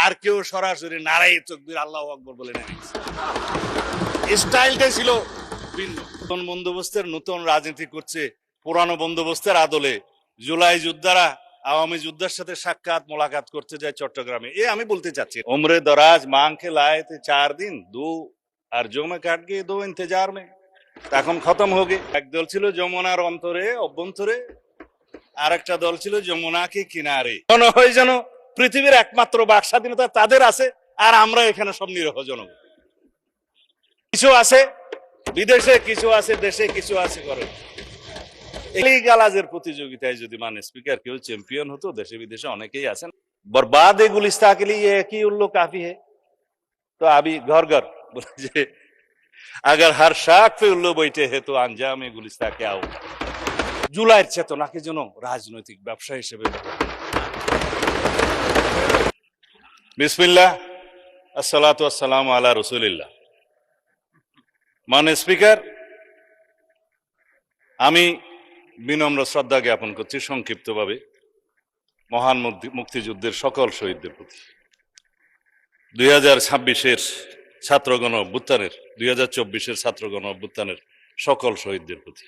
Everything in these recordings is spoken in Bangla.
আর কেউ সরাসরি নারায়ে তাকবীর আল্লাহু আকবার বলে নেয়। স্টাইলটা ছিল ভিন্ন। নতুন বন্দোবস্তের নতুন রাজনীতি করছে পুরানো বন্দোবস্তের আদলে। জুলাই যোদ্ধারা আওয়ামী যোদ্ধার সাথে সাক্ষাৎ মোলাকাত করতে যায় চট্টগ্রামে। আমি বলতে চাচ্ছি उम्र दराज मांग के लाए थे 4 दिन, 2 अर्जों में काट गए 2 इंतजार में। এখন খতম হয়ে গেছে। এক দল ছিল যমুনার অন্তরে অভ্যন্তরে, আর একটা দল ছিল যমুনাকে কিনারে। মনে হয় যেন পৃথিবীর একমাত্র বাক স্বাধীনতা তাদের আছে, আর আমরা এখানে সব নিরীহ জনগণ। কিছু আছে বিদেশে, কিছু আছে দেশে, কিছু আছে করে। এই গালাজের প্রতিযোগিতায় যদি মানে স্পিকার কেউ চ্যাম্পিয়ন হতো, দেশে বিদেশে অনেকেই আছেন। बर्बाद गुलिस्ता के लिए एक ही उल्लू काफी है। तो अभी घर घर बोले जे अगर हर शाख पे उल्लू बैठे हैं तो अंजाम गुलिस्ता क्या हो। जुलाइर চেতনাকে যেন রাজনৈতিক ব্যবসা হিসেবে। বিসমিল্লাহ, আসসালাতু আসসালামু আলা রাসূলিল্লাহ। মাননীয় স্পিকার, আমি বিনম্র শ্রদ্ধা জ্ঞাপন করছি সংক্ষিপ্তভাবে মহান মুক্তিযুদ্ধের সকল শহীদদের প্রতি। 2026-এর ছাত্রগণ অভ্যুত্থানের 2024-এর ছাত্রগণ অভ্যুত্থানের সকল শহীদদের প্রতি,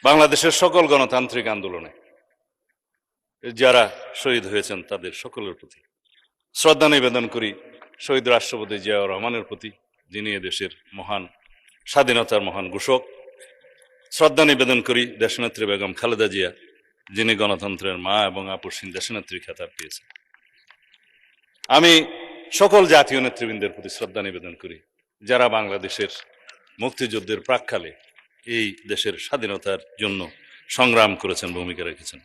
বাংলাদেশের সকল গণতান্ত্রিক আন্দোলনে যারা শহীদ হয়েছেন তাদের সকলের প্রতি শ্রদ্ধা নিবেদন করি। শহীদ রাষ্ট্রপতি জিয়াউর রহমানের প্রতি, যিনি এদেশের মহান স্বাধীনতার মহান ঘোষক। শ্রদ্ধা নিবেদন করি দেশনেত্রী বেগম খালেদা জিয়া, যিনি গণতন্ত্রের মা এবং আপসহীন দেশনেত্রী খেতাব পেয়েছেন। আমি সকল জাতীয় নেতৃবৃন্দের প্রতি শ্রদ্ধা নিবেদন করি, যারা বাংলাদেশের মুক্তিযুদ্ধের প্রাক্কালে এই দেশের স্বাধীনতার জন্য সংগ্রাম করেছেন, ভূমিকা রেখেছেন।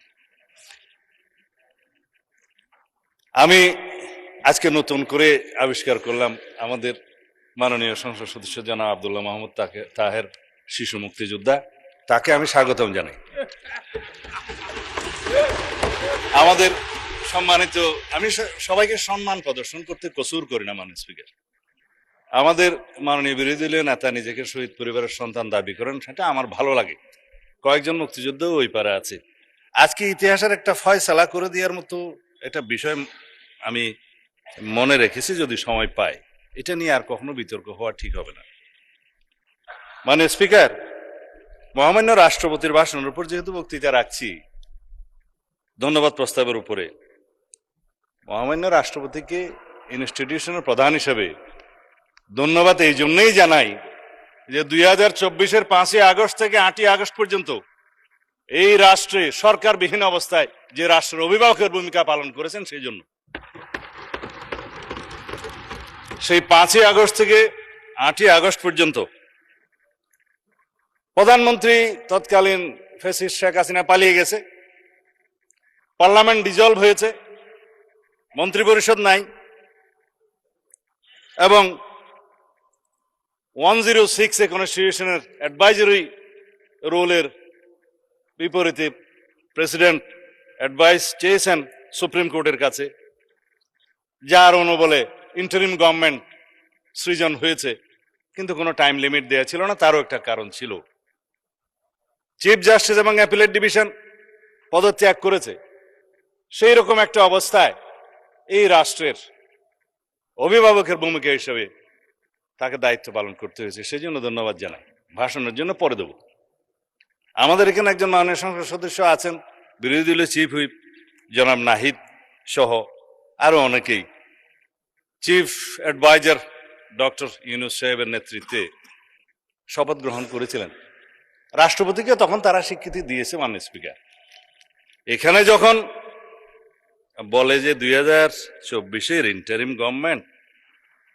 আমি আজকে নতুন করে আবিষ্কার করলাম আমাদের মাননীয় সংসদ সদস্য জনাব আব্দুল্লাহ মাহমুদ তাহের, শিশু মুক্তিযোদ্ধা। তাকে আমি স্বাগতম জানাই। আমাদের সম্মানিত, আমি সবাইকে সম্মান প্রদর্শন করতে কসুর করি না মাননীয় স্পিকার। আমাদের মাননীয় বিরোধী দলীয় নেতা নিজেকে শহীদ পরিবারের সন্তান দাবি করেন, সেটা আমার ভালো লাগে। কয়েকজন মুক্তিযোদ্ধাও ওই পারে আছে। আজকে ইতিহাসের একটা ফয়সালা করে দেওয়ার মতো একটা বিষয় আমি মনে রেখেছি, যদি সময় পাই। এটা নিয়ে আর কখনো বিতর্ক হওয়া ঠিক হবে না। মাননীয় স্পিকার, মহামান্য রাষ্ট্রপতির ভাষণের উপর যেহেতু বক্তৃতা রাখছি, ধন্যবাদ প্রস্তাবের উপরে মহামান্য রাষ্ট্রপতিকে ইনস্টিটিউশনের প্রধান হিসেবে ধন্যবাদ এই জন্যই জানাই যে 2024-এর 5ই আগস্ট থেকে 8ই আগস্ট পর্যন্ত এই রাষ্ট্রে সরকারবিহীন অবস্থায় যে রাষ্ট্রের অভিভাবকের ভূমিকা পালন করেছেন, সেই জন্য সেই 5ই আগস্ট থেকে 8ই আগস্ট পর্যন্ত প্রধানমন্ত্রী তৎকালীন ফ্যাসিস্ট শেখ হাসিনা পালিয়ে গেছে, পার্লামেন্ট ডিজলভ হয়েছে, মন্ত্রিপরিষদ নাই, এবং 106 কনস্টিটিউশনের অ্যাডভাইজারি রোলের বিপরীতে প্রেসিডেন্ট অ্যাডভাইস চেয়েছেন সুপ্রিম কোর্টের কাছে, যার অনুবলে ইন্টারিম গভর্নমেন্ট সৃজন হয়েছে। কিন্তু কোনো টাইম লিমিট দেওয়া ছিল না। তারও একটা কারণ ছিল, চিফ জাস্টিস এবং অ্যাপিলেট ডিভিশন পদত্যাগ করেছে। সেই রকম একটা অবস্থায় এই রাষ্ট্রের অভিভাবকের ভূমিকা হিসেবে তাকে দায়িত্ব পালন করতে হয়েছে। সেই জন্য ধন্যবাদ জানাই। ভাষণের জন্য পরে দেব। আমাদের এখানে একজন মাননীয় সংসদ সদস্য আছেন, বিরোধী দলীয় চিফ হুইপ জনাব নাহিদ সহ আরো অনেকেই চিফ অ্যাডভাইজার ডক্টর ইউনূস সাহেবের নেতৃত্বে শপথ গ্রহণ করেছিলেন। রাষ্ট্রপতিকে তখন তারা স্বীকৃতি দিয়েছে। মাননীয় স্পিকার, এখানে যখন বলে যে 2024-এর ইন্টারিম গভর্নমেন্ট,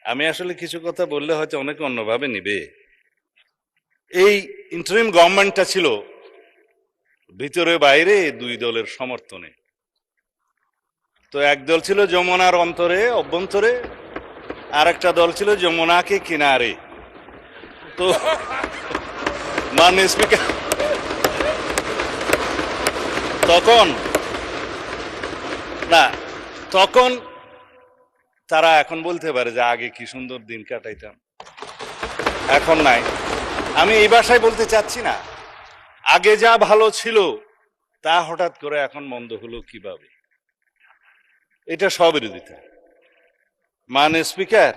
আমি আসলে কিছু কথা বললে হয়তো অনেকে অন্যভাবে নিবে। এই ইন্টারিম গভর্নমেন্টটা ছিল ভিতরে বাইরে দুই দলের সমর্থনে। তো এক দল ছিল যমুনার অন্তরে অভ্যন্তরে, আর একটা দল ছিল যমুনাকে কিনারে। তো মাননীয় স্পিকার, তখন তারা এখন বলতে পারে যে আগে কি সুন্দর দিন কাটাইতাম, এখন নাই। আমি এই ভাষায় বলতে চাচ্ছি না, আগে যা ভালো ছিল তা হঠাৎ করে এখন মন্দ হলো কিভাবে। এটা স্ববিরোধিতা। মাননীয় স্পিকার,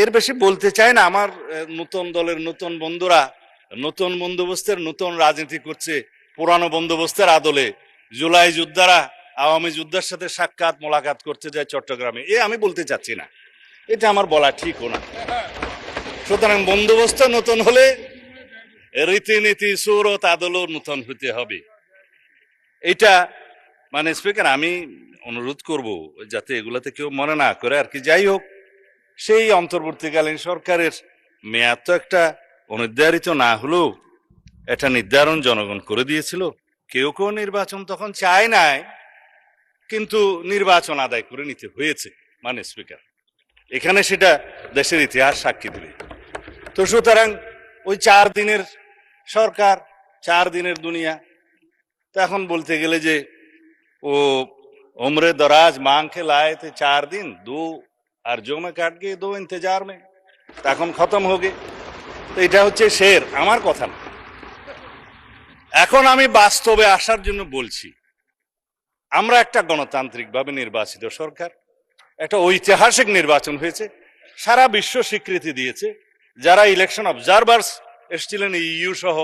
এর বেশি বলতে চাই না। আমার নতুন দলের নতুন বন্ধুরা নতুন বন্দোবস্তের নতুন রাজনীতি করছে, পুরানো বন্দোবস্তের আদলে। জুলাই যোদ্ধারা আওয়ামী যোদ্ধার সাথে সাক্ষাৎ মোলাকাত করতে যায় চট্টগ্রামে, আমি বলতে চাচ্ছি না, এটা আমার বলা ঠিকও না। সুতরাং বন্দোবস্ত নতুন হলে রীতিনীতি সুরত আদলও নতুন হতে হবে। এটা মানে স্পিকার, আমি অনুরোধ করব যাতে এগুলাতে কেউ মনে না করে আর কি। যাই হোক, সেই অন্তর্বর্তীকালীন সরকারের মেয়াদ তো একটা অনির্ধারিত না হলেও এটা নির্ধারণ জনগণ করে দিয়েছিল। কেউ কেউ নির্বাচন তখন চায় নাই, কিন্তু নির্বাচন আদায় করে নিতে হয়েছে। মানে স্পিকার, এখানে সেটা দেশের ইতিহাস সাক্ষী দেবে। তো সুতরাং ওই 4 দিনের সরকার, 4 দিনের দুনিয়া। তো এখন বলতে গেলে যে ও उम्र दराज मांग के लाए थे 4 दिन, 2 अर्जों में काट गए, 2 इंतजार में, তখন খতম हो गए। তো এটা হচ্ছে শের, আমার কথা না। এখন আমি বাস্তবে আসার জন্য বলছি, আমরা একটা গণতান্ত্রিকভাবে নির্বাচিত সরকার, একটা ঐতিহাসিক নির্বাচন হয়েছে, সারা বিশ্ব স্বীকৃতি দিয়েছে। যারা ইলেকশন অবজারভার্স এসেছিলেন ইইউ সহ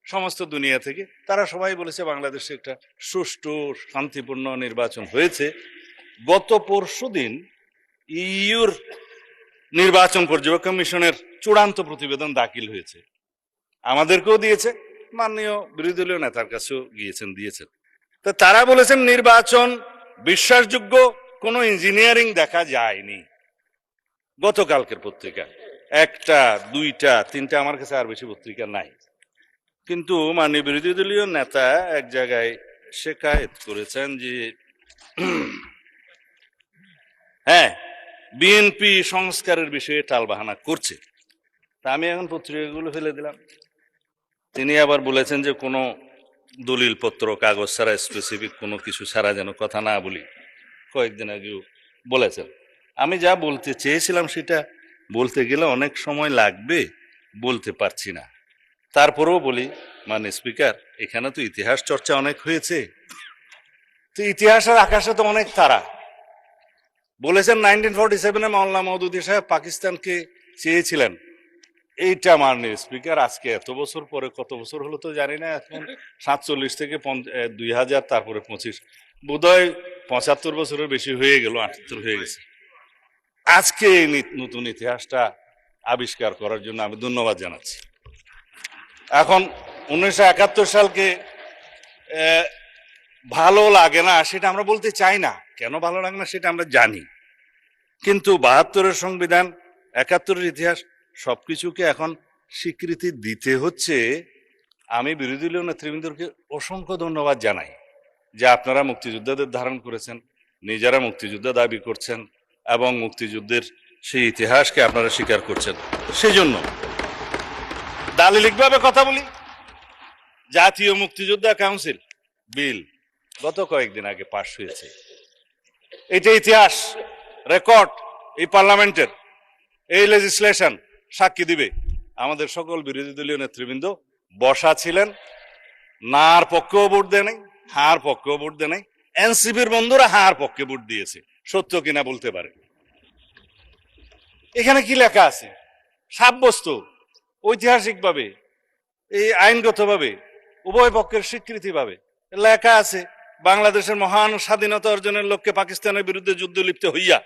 সমস্ত দুনিয়া থেকে, তারা সবাই বলেছে বাংলাদেশে একটা সুষ্ঠু শান্তিপূর্ণ নির্বাচন হয়েছে। গত পরশুদিন ইইউর নির্বাচন পর্যবেক্ষণ মিশনের চূড়ান্ত প্রতিবেদন দাখিল হয়েছে, আমাদেরকেও দিয়েছে, মাননীয় বিরোধী দলীয় নেতার কাছেও দিয়েছেন। তো তারা বলেছেন নির্বাচন বিশ্বাসযোগ্য, কোনো ইঞ্জিনিয়ারিং দেখা যায়নি। গতকালকের পত্রিকা 1টা 2টা 3টা, আমার কাছে আর বেশি পত্রিকা নাই। কিন্তু মাননীয় বিরোধী দলীয় নেতা এক জায়গায় শেকায়েত করেছেন যে হ্যাঁ, বিএনপি সংস্কারের বিষয়ে টালবাহানা করছে। তা আমি এখন পত্রিকাগুলো ফেলে দিলাম। তিনি আবার বলেছেন যে কোনো দলিল পত্র কাগজ ছাড়া, স্পেসিফিক কোনো কিছু ছাড়া যেন কথা না বলি, কয়েকদিন আগেও বলেছেন। আমি যা বলতে চেয়েছিলাম সেটা বলতে গেলে অনেক সময় লাগবে, বলতে পারছি না। তারপরেও বলি, মানে স্পিকার, এখানে তো ইতিহাস চর্চা অনেক হয়েছে। তো ইতিহাসের আকাশে তো অনেক তারা। বলেছেন 1947-এ মাওলানা মওদুদী সাহেব পাকিস্তানকে চেয়েছিলেন। এইটা মাননীয় স্পিকার, আজকে এত বছর পরে, কত বছর হলো তো জানি না, এখন 47 থেকে 2000, তারপরে 25, বোধহয় 75 বছরের বেশি হয়ে গেল, 78 হয়ে গেছে। আজকে এই নতুন ইতিহাসটা আবিষ্কার করার জন্য আমি ধন্যবাদ জানাচ্ছি। এখন 1971 সালকে ভালো লাগে না সেটা আমরা বলতে চাই না, কেন ভালো লাগে না সেটা আমরা জানি। কিন্তু 72-এর সংবিধান, 71-এর ইতিহাস, সবকিছুকে এখন স্বীকৃতি দিতে হচ্ছে। আমি বিরোধী দলীয় নেতৃবৃন্দকে অসংখ্য ধন্যবাদ জানাই যে আপনারা মুক্তিযোদ্ধাদের ধারণ করেছেন, নিজেরা মুক্তিযোদ্ধা দাবি করছেন এবং মুক্তিযুদ্ধের সেই ইতিহাসকে আপনারা স্বীকার করছেন। সেই জন্য দালিলিকভাবে কথা বলি, জাতীয় মুক্তিযোদ্ধা কাউন্সিল বিল গত কয়েকদিন আগে পাশ হয়েছে। এটা ইতিহাস, রেকর্ড, এই পার্লামেন্টের এই লেজিসলেশন সাক্ষী দিবে। আমাদের সকল বিরোধী দলীয় নেতৃবৃন্দ বসা ছিলেন, নার পক্ষেও ভোট দেয় নাই, হার পক্ষেও ভোট দেয় নাই। এনসিপির বন্ধুরা হার পক্ষে ভোট দিয়েছে, সত্য কিনা বলতে পারে। এখানে কি লেখা আছে? সাব্যস্ত ঐতিহাসিকভাবে, এই আইনগতভাবে, উভয় পক্ষের স্বীকৃতি ভাবে লেখা আছে, বাংলাদেশের মহান স্বাধীনতা অর্জনের লক্ষ্যে পাকিস্তানের বিরুদ্ধে যুদ্ধ লিপ্ত হইয়া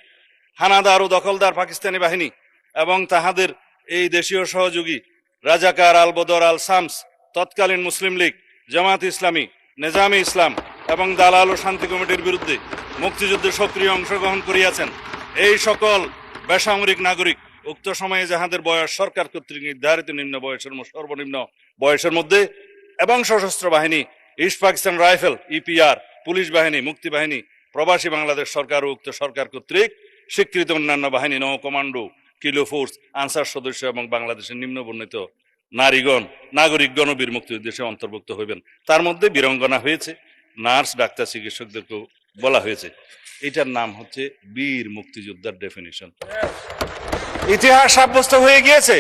হানাদার ও দখলদার পাকিস্তানি বাহিনী এবং তাহাদের এই দেশীয় সহযোগী রাজাকার আল বদর আল শামস, তৎকালীন মুসলিম লীগ, জামাত ইসলামী, নিজামী ইসলাম এবং দালাল ও শান্তি কমিটির বিরুদ্ধে মুক্তিযুদ্ধে সক্রিয় অংশগ্রহণ করিয়াছেন। এই সকল বেসামরিক নাগরিক উক্ত সময়ে যাহাদের বয়স সরকার কর্তৃক নির্ধারিত নিম্ন বয়সের সর্বনিম্ন বয়সের মধ্যে এবং সশস্ত্র বাহিনী, east Pakistan rifle, EPR, police বাহিনী, মুক্তি বাহিনী, প্রবাসী বাংলাদেশ সরকার ও উক্ত সরকার কর্তৃক স্বীকৃত অন্যান্য বাহিনী, নৌ কমান্ডো, কিলো ফোর্স, আনসার সদস্য এবং বাংলাদেশের নিম্ন বর্ণিত নারীগণ, নাগরিকগণ বীর মুক্তিযুদ্ধে অন্তর্ভুক্ত হইবেন। তার মধ্যে বীরঙ্গনা হয়েছে, নার্স, ডাক্তার, চিকিৎসকদেরকেও বলা হয়েছে। এটার নাম হচ্ছে বীর মুক্তিযোদ্ধার ডেফিনিশন। ইতিহাস সাব্যস্ত হয়ে গিয়েছে,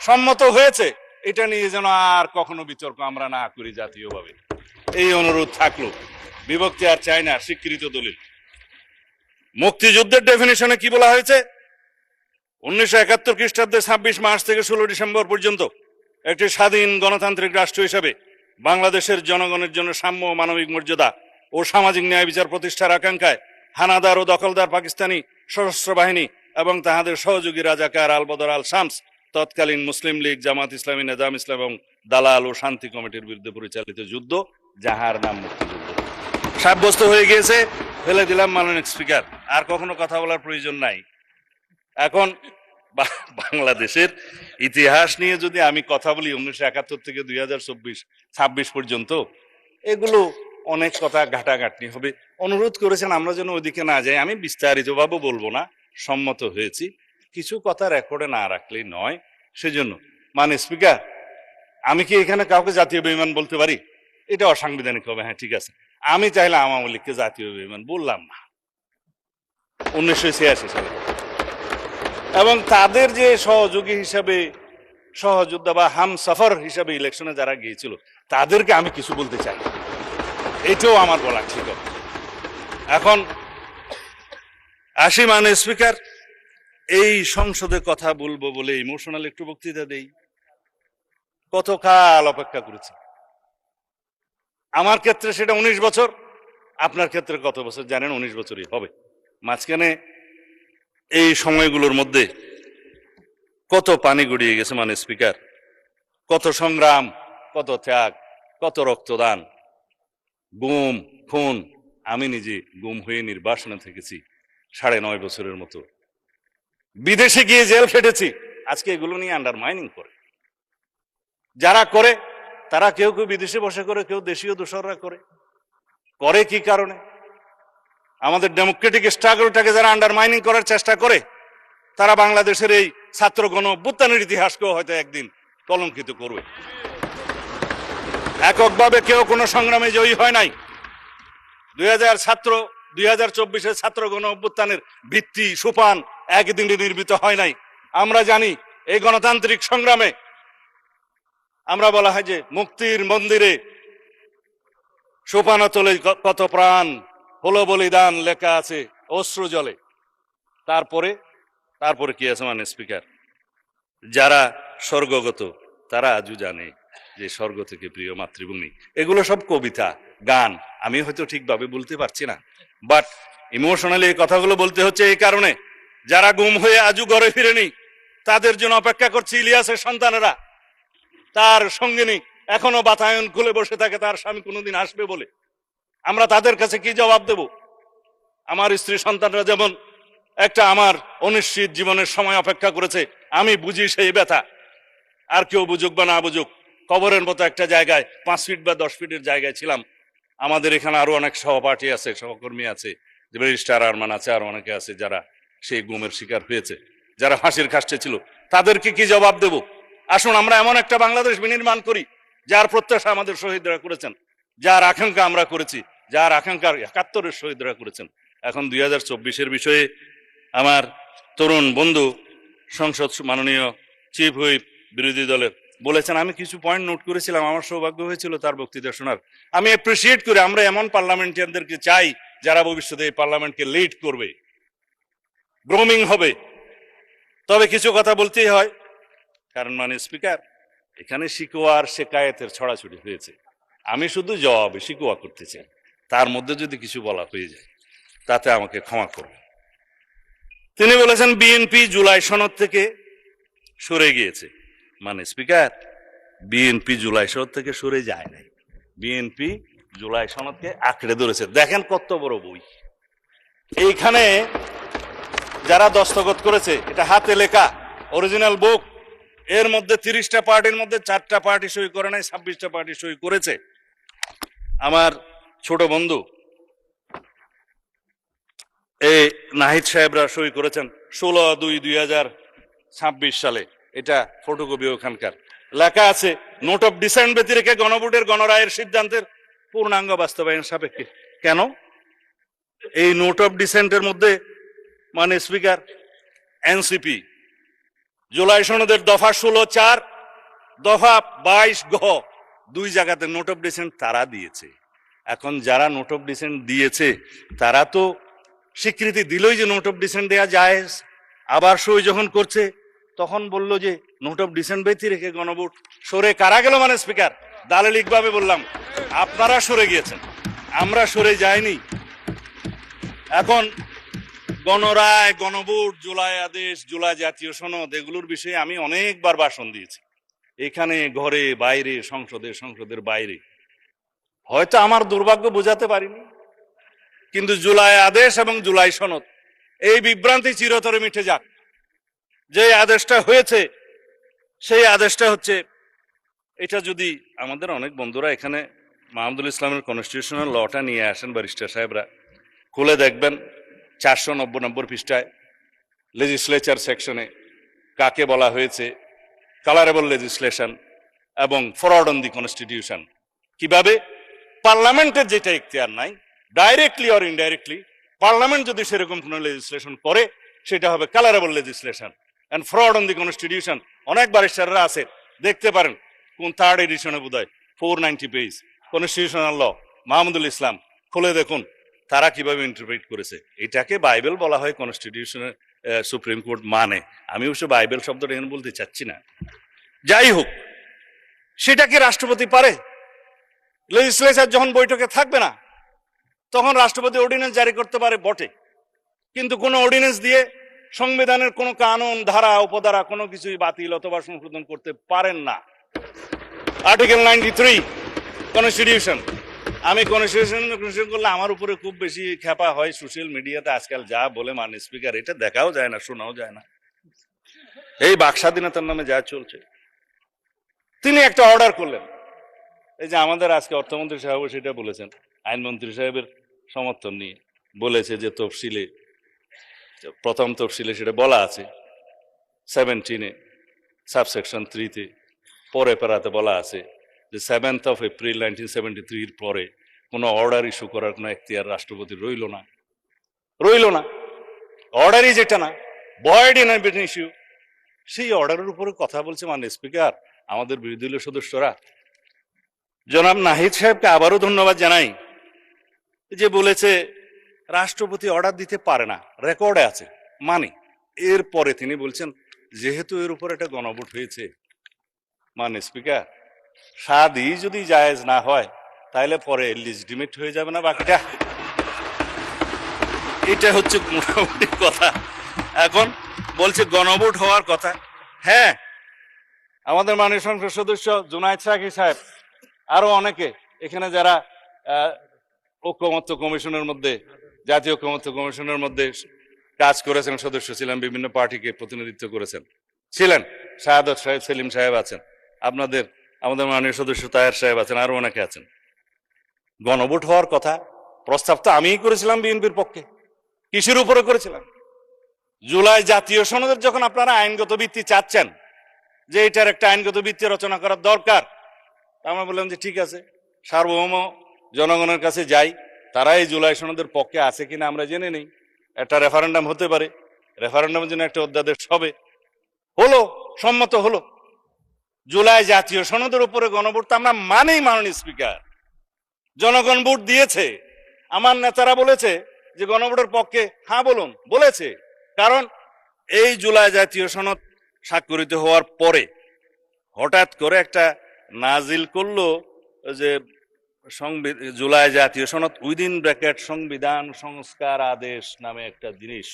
সম্মত হয়েছে। এটা নিয়ে যেন আর কখনো বিতর্ক আমরা না করি জাতীয়ভাবে, এই অনুরোধ থাকলো। বিভক্তি আর চাই না, স্বীকৃত দলিল। মুক্তিযুদ্ধের ডেফিনিশনে কি বলা হয়েছে? 1971 খ্রিস্টাব্দে 26 মার্চ থেকে 16 ডিসেম্বর পর্যন্ত একটি স্বাধীন গণতান্ত্রিক রাষ্ট্র হিসেবে বাংলাদেশের জনগণের জন্য সাম্য, মানবিক মর্যাদা ও সামাজিক ন্যায় বিচার প্রতিষ্ঠার আকাঙ্ক্ষায় হানাদার ও দখলদার পাকিস্তানি সশস্ত্র বাহিনী এবং তাহাদের সহযোগী রাজাকার আল-বদর আল-শামস, তৎকালীন মুসলিম লীগ, জামাত ইসলামী, নেজাম ইসলাম এবং দালাল ও শান্তি কমিটির বিরুদ্ধে পরিচালিত যুদ্ধ, যাহার নাম মুক্তিযুদ্ধ, সাব্যস্ত হয়ে গিয়েছে। ফেলে দিলাম মাননীয় স্পিকার, আর কখনো কথা বলার প্রয়োজন নাই। এখন বাংলাদেশের ইতিহাস নিয়ে যদি আমি কথা বলি 1971 থেকে 2026 পর্যন্ত, এগুলো অনেক কথা ঘাটাঘাটনি হবে। অনুরোধ করেছেন আমরা যেন ওইদিকে না যাই। আমি বিস্তারিতভাবে বলবো না, সম্মত হয়েছি। কিছু কথা রেকর্ডে না রাখলেই নয়। সেজন্য মাননীয় স্পিকার, আমি কি এখানে কাউকে জাতীয় বেঈমান বলতে পারি? এটা অসাংবিধানিক হবে। হ্যাঁ, ঠিক আছে। আমি চাইলে আওয়ামী লীগকে জাতীয় বেঈমান বললাম না 1986 সালে, এবং তাদের যে সহযোগী হিসাবে, সহযোদ্ধা বা হামসফর হিসাবে ইলেকশনে যারা গিয়েছিল, তাদেরকে আমি কিছু বলতে চাই। এটাও আমার বলা ঠিক হবে। এখন আসি মাননীয় স্পিকার, এই সংসদে কথা বলবো বলে ইমোশনাল একটু বক্তৃতা দেই। কতকাল অপেক্ষা করেছি। আমার ক্ষেত্রে সেটা 19 বছর, আপনার ক্ষেত্রে কত বছর জানেন? 19 বছরই হবে। মাঝখানে এই সময়গুলোর মধ্যে কত পানি গড়িয়ে গেছে মাননীয় স্পিকার, কত সংগ্রাম, কত ত্যাগ, কত রক্তদান, গুম, খুন। আমি নিজে গুম হয়ে নির্বাসনে থেকেছি 9.5 বছরের মতো, বিদেশে গিয়ে জেল খেটেছি। আজকে এগুলো নিয়ে আন্ডারমাইনিং করে যারা করে, তারা কেউ কেউ বিদেশে বসে করে, কেউ দেশীয় দোসররা করে কি কারণে? আমাদের ডেমোক্রেটিক স্ট্রাগলটাকে যারা আন্ডারমাইনিং করার চেষ্টা করে, তারা বাংলাদেশের এই ছাত্র গণ অভ্যুত্থানের ইতিহাসকেও হয়তো একদিন কলঙ্কিত করবে। এককভাবে কেউ কোনো সংগ্রামে জয়ী হয় নাই। 2024 ছাত্র গণ অভ্যুত্থানের ভিত্তি সোপান একদিনে নির্মিত হয় নাই। আমরা জানি এই গণতান্ত্রিক সংগ্রামে আমরা বলা হয় যে মুক্তির মন্দিরে সোপান তোলে কত প্রাণ হলো বলিদান, লেখা আছে অশ্রু জলে। তারপরে কি আছে মাননীয় স্পিকার? যারা স্বর্গগত তারা আজও জানে যে স্বর্গ থেকে প্রিয় মাতৃভূমি। এগুলো সব কবিতা, গান। আমি হয়তো ঠিকভাবে বলতে পারছি না, বাট ইমোশনালি এই কথাগুলো বলতে হচ্ছে এই কারণে, যারা গুম হয়ে আজও ঘরে ফিরেনি, তাদের জন্য অপেক্ষা করছে ইলিয়াসের সন্তানেরা। তার সঙ্গিনী এখনো বাতায়ন খুলে বসে থাকে তার স্বামী কোনোদিন আসবে বলে। আমরা তাদের কাছে কি জবাব দেব? আমার স্ত্রী সন্তানরা যেমন একটা আমার অনিশ্চিত জীবনের সময় অপেক্ষা করেছে, আমি বুঝি সেই ব্যথা। আর কেউ বুঝুক বা না বুঝুক, কবরের মতো একটা জায়গায় 5 ফিট বা 10 ফিটের জায়গায় ছিলাম। আমাদের এখানে আরো অনেক সহপাঠী আছে, সহকর্মী আছে, ব্যারিস্টার আরমান আছে, আর অনেকে আছে যারা সেই গুমের শিকার হয়েছে, যারা ফাঁসির কাস্টে ছিল। তাদেরকে কি জবাব দেব? আসুন আমরা এমন একটা বাংলাদেশ বিনির্মাণ করি যার প্রত্যাশা আমাদের শহীদরা করেছেন, যার আকাঙ্ক্ষা আমরা করেছি, যার আকাঙ্ক্ষার 71-এর শহীদরা করেছেন। এখন 2024-এর বিষয়ে আমার তরুণ বন্ধু সংসদ মাননীয় চিফ হুইপ বিরোধী দলের বলেছেন, আমি কিছু পয়েন্ট নোট করেছিলাম। আমার সৌভাগ্য হয়েছিল তার বক্তৃতা শোনার। আমি অ্যাপ্রিসিয়েট করি, আমরা এমন পার্লামেন্টারিয়ানদেরকে চাই যারা ভবিষ্যতে এই পার্লামেন্টকে লিড করবে, গ্রোমিং হবে। তবে কিছু কথা বলতেই হয়, কারণ মাননীয় স্পিকার, এখানে শিকোয়া আর শেকায়েতের ছড়াছড়ি হয়েছে। আমি শুধু জবাবে শিকোয়া করতে চাই, তার মধ্যে যদি কিছু বলা হয়ে যায় তাতে আমাকে ক্ষমা করবেন। তিনি বলেছেন বিএনপি জুলাই সনদ থেকে সরে গিয়েছে। মানে স্পিকার, বিএনপি জুলাই সনদ থেকে সরে যায় নাই, বিএনপি জুলাই সনদকে আঁকড়ে ধরেছে। দেখেন কত বড় বই, এইখানে যারা দস্তখত করেছে, এটা হাতে লেখা অরিজিনাল বুক। এর মধ্যে 30টা পার্টির মধ্যে 4টা পার্টি সই করে নাই, 26টা পার্টি সই করেছে। আমার ছোট বন্ধু এই নাহিদ সাহেবরা সই করেছেন 16/2/2026 সালে। এটা ফটোকপি ওখানকার। লেখা আছে নোট অফ ডিসেন্ট ব্যতি রেখে গণভোটের গণরায়ের সিদ্ধান্তের পূর্ণাঙ্গ বাস্তবায়ন সাপেক্ষে। কেন এই নোট অফ ডিসেন্টের মধ্যে? মানে স্পিকার, এনসিপি জুলাই সনদের দফা 16(4), দফা 22(গ), 2 জায়গাতে নোট অফ ডিসেন্ট তারা দিয়েছে। এখন যারা নোট অফ ডিসেন্ট দিয়েছে তারা তো স্বীকৃতি দিলই যে নোট অফ ডিসেন্ট দেয়া যায়, আবার সই যখন করছে তখন বলল যে নোট অফ ডিসেন্ট ব্যক্তি রেখে গণভোট। সরে কারা গেল মানে স্পিকার? দালালিকভাবে বললাম, আপনারা সরে গিয়েছেন, আমরা সরে যাইনি। এখন গণরায়, গণভোট, জুলাই আদেশ, জুলাই জাতীয় সনদ, এগুলোর বিষয়ে আমি অনেকবার ভাষণ দিয়েছি, এখানে, ঘরে, বাইরে, সংসদের বাইরে। হয়তো আমার দুর্ভাগ্য বোঝাতে পারিনি, কিন্তু জুলাই আদেশ এবং জুলাই সনদ, এই বিভ্রান্তি চিরতরে মিটে যাক। যে আদেশটা হয়েছে সেই আদেশটা হচ্ছে, এটা যদি আমাদের অনেক বন্ধুরা এখানে মাহমুদুল ইসলামের কনস্টিটিউশনাল লটা নিয়ে আসেন, ব্যারিস্টার সাহেবরা, খুলে দেখবেন 490 নম্বর পৃষ্ঠায় লেজিসলেচার সেকশনে কাকে বলা হয়েছে কালারেবল লেজিসলেশন এবং ফরওয়ার্ড অন দি কনস্টিটিউশন। কিভাবে পার্লামেন্টের যেটা ইখতিয়ার নাই, ডাইরেক্টলি অর ইনডাইরেক্টলি, পার্লামেন্ট যদি সেরকম কোন লেজিসলেশন করে সেটা হবে colourable legislation and forward on the constitution. অনেক ব্যারিস্টাররা আছে, দেখতে পারেন কোন 3rd এডিশনে বোধহয় 490 পেজ কনস্টিটিউশনাল ল, মাহমুদুল ইসলাম, খুলে দেখুন তারা কিভাবে ইন্টারপ্রেট করেছে। এটাকে বাইবেল বলা হয় কনস্টিটিউশনের, সুপ্রিম কোর্ট মানে। আমি অবশ্য বাইবেল শব্দটা এখানে বলতে চাচ্ছি না। যাই হোক, সেটা কি রাষ্ট্রপতি পারে? লেজিসলেচার যখন বৈঠকে থাকবে না তখন রাষ্ট্রপতি অর্ডিন্যান্স জারি করতে পারে বটে, কিন্তু কোন অর্ডিন্যান্স দিয়ে সংবিধানের কোন কানুন, ধারা, উপধারা কোনো কিছুই বাতিল অথবা সংশোধন করতে পারেন না। Article 93 constitution. আমি কনস্টিটিউশন করলে আমার উপরে খুব বেশি খেপা হয় সোশ্যাল মিডিয়াতে আজকাল, যা বলে মানে স্পিকার, এটা দেখাও যায় না, শোনাও যায় না। এই বাক স্বাধীনতার নামে যা চলছে। তিনি একটা অর্ডার করলেন, এই যে আমাদের আজকে অর্থমন্ত্রী সাহেব সেটা বলেছেন, আইনমন্ত্রী সাহেবের সমর্থন নিয়ে বলেছে যে তফসিলে, প্রথম তফসিলে সেটা বলা আছে 17 সাবসেকশন 3-তে, পরে পেরাতে বলা আছে যে 7th of April 1973 পরে কোনো অর্ডার ইস্যু করার কোনো এখতিয়ার রাষ্ট্রপতির রইল না। অর্ডারই যেটা না, ভয়েড ইন ইস্যু, সেই অর্ডারের উপরে কথা বলছে মানে স্পিকার আমাদের বিরোধী দলীয় সদস্যরা। জনাব নাহিদ সাহেবকে আবারও ধন্যবাদ জানাই যে বলেছে রাষ্ট্রপতি অর্ডার দিতে পারে না, রেকর্ডে আছে মানে। এরপরে তিনি বলছেন যেহেতু এর উপর একটা গণভোট হয়েছে, মানে স্পিকার সাদই যদি জায়েজ না হয় তাহলে পরে লিজিটিমেট হয়ে যাবে না বাকিটা। এটা হচ্ছে মোটামুটি কথা। এখন বলছে গণভোট হওয়ার কথা। হ্যাঁ, আমাদের মাননীয় সংসদ সদস্য জুনায়েদ সাকি সাহেব, আরো অনেকে এখানে যারা ঐক্যমত্য কমিশনের মধ্যে, জাতীয় ঐক্যমত্য কমিশনের মধ্যে কাজ করেছেন, সদস্য ছিলেন, বিভিন্ন পার্টিকে প্রতিনিধিত্ব করেছেন, ছিলেন, শাহাদত সাহেব, সেলিম সাহেব আছেন, আমাদের মাননীয় সদস্য তাহের সাহেব আছেন, আরো অনেকে আছেন। গণভোট হওয়ার কথা প্রস্তাব তো আমিই করেছিলাম বিএনপির পক্ষে। কিসের উপরে করেছিলাম? জুলাই জাতীয় সনদের যখন আপনারা আইনগত ভিত্তি চাচ্ছেন যে এটার একটা আইনগত ভিত্তি রচনা করার দরকার, আমরা বললাম যে ঠিক আছে, সার্বভৌম জনগণের কাছে যাই, তারা এই জুলাই সনদের পক্ষে আছে কিনা আমরা জেনে নেই। একটা রেফারেন্ডাম হতে পারে, রেফারেন্ডামের জন্য একটা অধ্যাদেশ হবে, হলো, সম্মত হলো। জুলাই জাতীয় সনদের উপরে গণভোট তো আমরা মানেই মাননীয় স্পিকার। জনগণ ভোট দিয়েছে, আমার নেতারা বলেছে যে গণভোটের পক্ষে হ্যাঁ বলুন, বলেছে। কারণ এই জুলাই জাতীয় সনদ স্বাক্ষরিত হওয়ার পরে হঠাৎ করে একটা নাজিল করলো যে জুলাই জাতীয় সনদ উইদিন ব্র্যাকেট সংবিধান সংস্কার আদেশ নামে একটা জিনিস,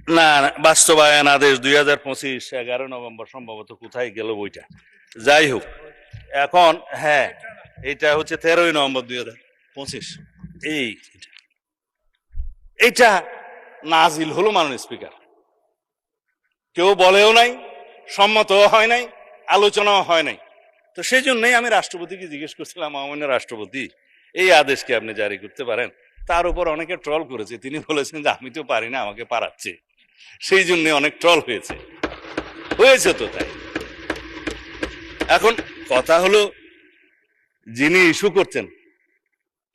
না বাস্তবায়ন আদেশ 2025 11 নভেম্বর সম্ভবত, কোথায় গেল বইটা, যাই হোক। এখন হ্যাঁ, এটা হচ্ছে 13 নভেম্বর 2025। এইটা নাজিল হলো মাননীয় স্পিকার, কেউ বলেও নাই, সম্মতও হয় নাই, আলোচনাও হয় নাই। তো সেই জন্যই আমি রাষ্ট্রপতিকে জিজ্ঞেস করছিলাম, মাননীয় রাষ্ট্রপতি এই আদেশকে আপনি জারি করতে পারেন? তার উপর অনেকে ট্রল করেছে, তিনি বলেছেন যে আমি তো পারি না, আমাকে পারাচ্ছে, সেই জন্য অনেক ট্রল হয়েছে তো তাই। এখন কথা হলো, যিনি ইস্যু করছেন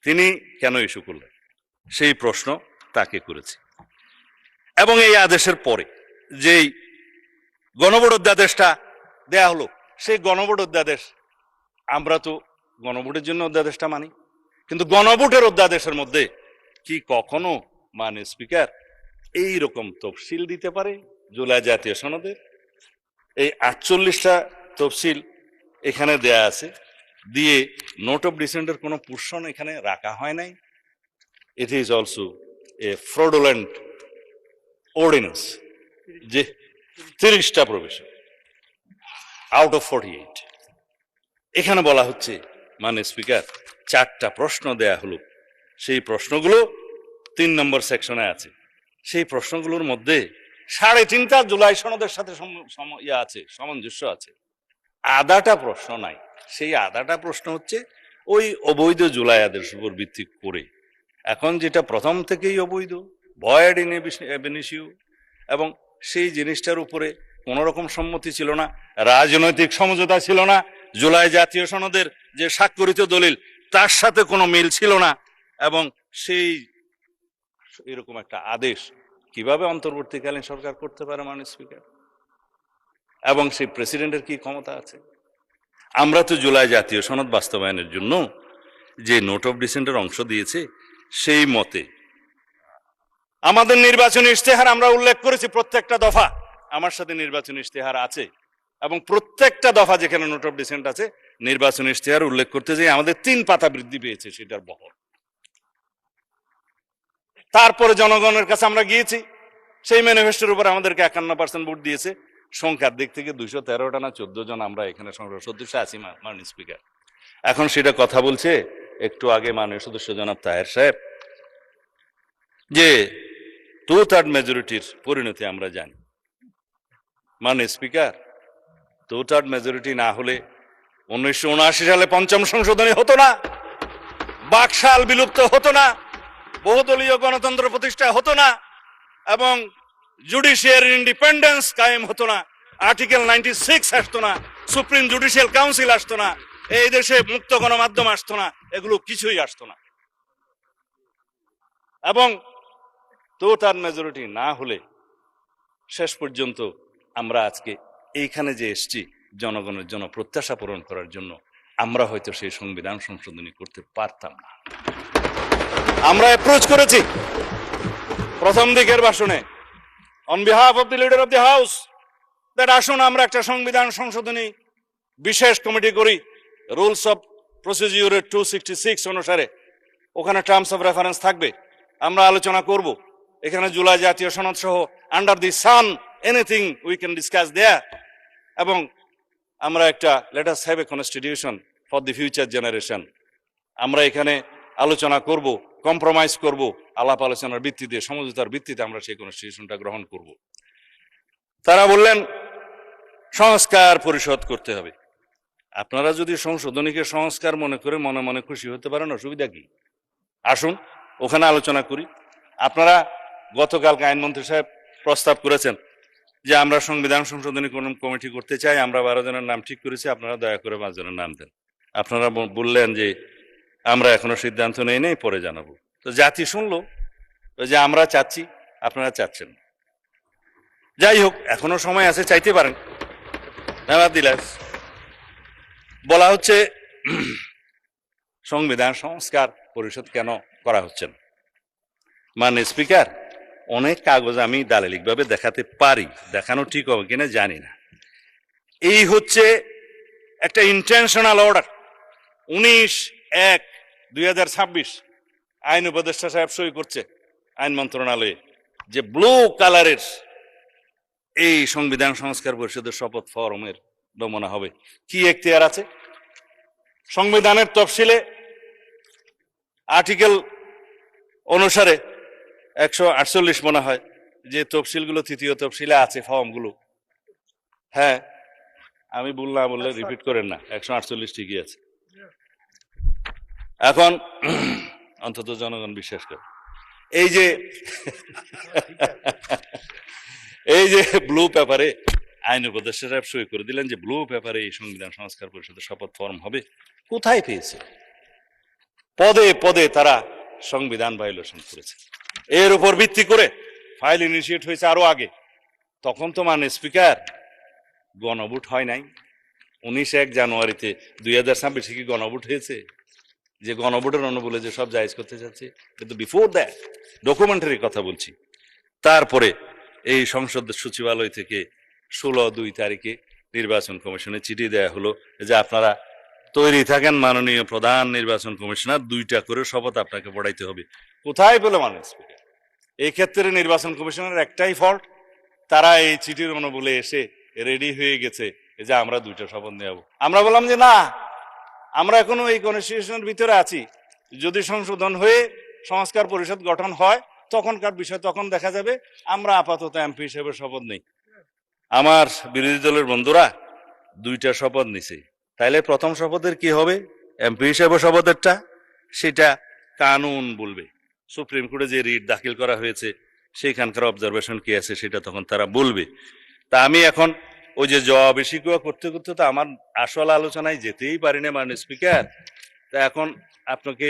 তিনি কেন ইস্যু করলেন, সেই প্রশ্ন তাকে করেছে। এবং এই আদেশের পরে যেই গণভোট অধ্যাদেশটা দেয়া হলো, সেই গণভোট অধ্যাদেশ, আমরা তো গণভোটের জন্য অধ্যাদেশটা মানি, কিন্তু গণভোটের অধ্যাদেশের মধ্যে কি কখনো মাননীয় স্পিকার এইরকম তফসিল দিতে পারে জুলাই জাতীয় সনদের? এই 48টা তফসিল এখানে দেয়া আছে, দিয়ে নোট অফ ডিসেন্টের কোনো পোর্শন এখানে রাখা হয় নাই। It is also a fraudulent ordinance, যে 30টা প্রভিশন আউট অফ 48। এখানে বলা হচ্ছে মাননীয় স্পিকার 4টা প্রশ্ন দেয়া হলো, সেই প্রশ্নগুলো 3 নম্বর সেকশনে আছে। সেই প্রশ্নগুলোর মধ্যে 3.5টা জুলাই সনদের সাথে আছে, সামঞ্জস্য আছে, আধাটা প্রশ্ন নাই। সেই আধাটা প্রশ্ন হচ্ছে ওই অবৈধ জুলাই আদেশ উপর ভিত্তি করে। এখন যেটা প্রথম থেকেই অবৈধ, ভয়েড ইন এবিনিসিউ, এবং সেই জিনিসটার উপরে কোন রকম সম্মতি ছিল না, রাজনৈতিক সমঝোতা ছিল না, জুলাই জাতীয় সনদের যে স্বাক্ষরিত দলিল তার সাথে কোনো মিল ছিল না, এবং সেই এরকম একটা আদেশ কিভাবে অন্তর্বর্তীকালীন সরকার করতে পারে মাননীয় স্পিকার? এবং সেই প্রেসিডেন্টের কি ক্ষমতা আছে? আমরা তো জুলাই জাতীয় সনদ বাস্তবায়নের জন্য যে নোট অফ ডিসেন্টের অংশ দিয়েছে, সেই মতে আমাদের নির্বাচনী ইশতেহার আমরা উল্লেখ করেছি প্রত্যেকটা দফা, আমার সাথে নির্বাচনী ইশতেহার আছে, এবং প্রত্যেকটা দফা যেখানে নোট অফ ডিসেন্ট আছে নির্বাচনী ইশতেহার উল্লেখ করতে যে আমাদের 3 পাতা বৃদ্ধি পেয়েছে সেটার বহর। তারপরে জনগণের কাছে আমরা গিয়েছি, সেই ম্যানিফেস্টোর উপর আমাদেরকে 51% ভোট দিয়েছে। সংখ্যার দিক থেকে 213টা না 14 জন আমরা এখানে সংসদ সদস্য আছি মাননীয় স্পিকার। এখন সেটা কথা বলছে একটু আগে মাননীয় সদস্য জনাব তাহের সাহেব, যে 2/3 মেজরিটির পরিণতি আমরা জানি। মাননীয় স্পিকার, 2/3 মেজরিটি না হলে 1979 সালে 5ম সংশোধনী হতো না, বাকশাল বিলুপ্ত হতো না, বহুদলীয় গণতন্ত্র প্রতিষ্ঠা হতো না, এবং জুডিশিয়ারি ইন্ডিপেন্ডেন্স কায়েম হতো না, আর্টিকেল 96 আসতো না, সুপ্রিম জুডিশিয়াল কাউন্সিল আসতো না, এই দেশে মুক্ত গণমাধ্যম আসতো না, এগুলো কিছুই আসতো না। এবং 2/3 মেজরিটি না হলে শেষ পর্যন্ত আমরা আজকে এইখানে যে এসছি জনগণের জন্য প্রত্যাশা পূরণ করার জন্য, আমরা হয়তো সেই সংবিধান সংশোধনী করতে পারতাম না। আমরা অ্যাপ্রোচ করেছি প্রথম দিকের ভাষণে on behalf of the leader of the house, that আসুন আমরা একটা সংবিধান সংশোধনী বিশেষ কমিটি করি, রুলস অফ প্রসিডিউরের 266 অনুসারে। ওখানে টার্মস অফ রেফারেন্স থাকবে, আমরা আলোচনা করব। এখানে জুলাই জাতীয় সনদ সহ under the sun anything we can discuss there, এবং আমরা একটা let us have a constitution for the future generation. আমরা এখানে আলোচনা করব, কম্প্রোমাইজ করব, আলাপ আলোচনার ভিত্তিতে, সমঝোতার ভিত্তিতে আমরা সেই কনস্টিটিউশনটা গ্রহণ করব। তারা বললেন সংস্কার পরিষদ করতে হবে। আপনারা যদি সংশোধনীকে সংস্কার মনে করে মনে মনে খুশি হতে পারেন, অসুবিধা কি? আসুন ওখানে আলোচনা করি। আপনারা গতকালকে আইনমন্ত্রী সাহেব প্রস্তাব করেছেন যে আমরা সংবিধান সংশোধনী কমিটি করতে চাই, আমরা 12 জনের নাম ঠিক করেছি, আপনারা দয়া করে 5 জনের নাম দেন। আপনারা বললেন যে আমরা এখনো সিদ্ধান্ত নেই, পরে জানাবো। তো জাতি শুনলো যে আমরা চাচ্ছি, আপনারা চাচ্ছেন। যাই হোক, এখনো সময় আছে, চাইতে পারেন। বলা হচ্ছে সংবিধান সংস্কার পরিষদ কেন করা হচ্ছে না? মাননীয় স্পিকার, অনেক কাগজ আমি দালিলিকভাবে দেখাতে পারি, দেখানো ঠিক হবে কিনা জানি না। এই হচ্ছে একটা ইন্টেনশনাল অর্ডার 19/1/2026 আইন উপদেষ্টা সাহেব সই করছে আইন মন্ত্রণালয়ে, যে ব্লু কালারের এই সংবিধান সংস্কার পরিষদের শপথ ফরমের নমুনা হবে। কি এখতিয়ার আছে? সংবিধানের তফসিলে আর্টিকেল অনুসারে 148 মনে হয় যে তফসিলগুলো 3য় তফসিলে আছে, ফর্মগুলো। হ্যাঁ, আমি বললাম, বললে রিপিট করেন না, 148 ঠিকই আছে। এখন অন্তত জনগণ বিশ্বাস করে। এই যে ব্লু পেপারে আইন উপদেষ্টা সাহেব সই করে দিলেন যে ব্লু পেপারে এই সংবিধান সংস্কার পরিষদের শপথ ফর্ম হবে। কোথায় পেয়েছে? পদে পদে তারা সংবিধান ভায়োলেশন করেছে। এর উপর ভিত্তি করে ফাইল ইনিশিয়েট হয়েছে আরো আগে। তখন তো মাননীয় স্পিকার গণভোট হয় নাই। 19 জানুয়ারিতে 2026 কি গণভোট হয়েছে? যে গণভোটের বলে যে সব জায়েজ করতে চাচ্ছি, কিন্তু বিফোর দ্যাট ডকুমেন্টারি কথা বলছি। তারপরে এই সংসদ সচিবালয় থেকে 16/2 তারিখে নির্বাচন কমিশনে চিঠি দেয়া হলো যে আপনারা তৈরি থাকেন, মাননীয় প্রধান নির্বাচন কমিশনার 2টা করে শপথ আপনাকে পড়াইতে হবে। কোথায় পেল মাননীয় স্পিকার? এই ক্ষেত্রে নির্বাচন কমিশনের একটাই ফল্ট, তারা এই চিঠির বলে এসে রেডি হয়ে গেছে যে আমরা 2টা শপথ নেব। আমরা বললাম যে না, আমরা এখনো এই কনস্টিটিউশনের ভিতরে আছি, যদি সংশোধন হয়ে সংস্কার পরিষদ গঠন হয় তখনকার বিষয় তখন দেখা যাবে, আমরা আপাতত এমপি হিসেবে শপথ নেই। আমার বিরোধী দলের বন্ধুরা 2টা শপথ নিছে, তাইলে প্রথম শপথের কি হবে? এমপি হিসেবে শপথেরটা সেটা কানুন বলবে, সুপ্রিম কোর্টে যে রিট দাখিল করা হয়েছে সেইখানকার অবজারভেশন কি আছে সেটা তখন তারা বলবে। তা আমি এখন ওই যে জবাব শিকুয়া করতে করতে তো আমার আসল আলোচনায় যেতেই পারি না মাননীয় স্পিকার। তা এখন আপনাকে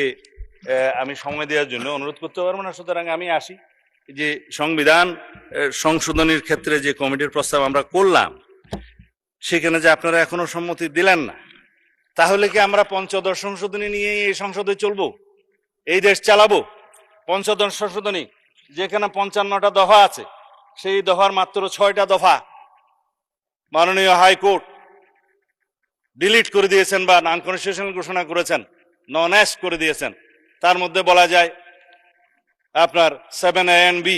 আমি সময় দেওয়ার জন্য অনুরোধ করতে পারবো না, সুতরাং আমি আসি যে সংবিধান সংশোধনের ক্ষেত্রে যে কমিটির প্রস্তাব আমরা করলাম সেখানে যে আপনারা এখনো সম্মতি দিলেন না, তাহলে কি আমরা পঞ্চদশ সংশোধনী নিয়ে এই সংসদে চলবো, এই দেশ চালাবো? পঞ্চদশ সংশোধনী যেখানে 55টা দফা আছে, সেই দফার মাত্র 6টা দফা মাননীয় হাইকোর্ট ডিলিট করে দিয়েছেন বা নন কনস্টিটিউশনাল ঘোষণা করেছেন, নন অ্যাস করে দিয়েছেন। তার মধ্যে বলা যায় আপনার 7A and B,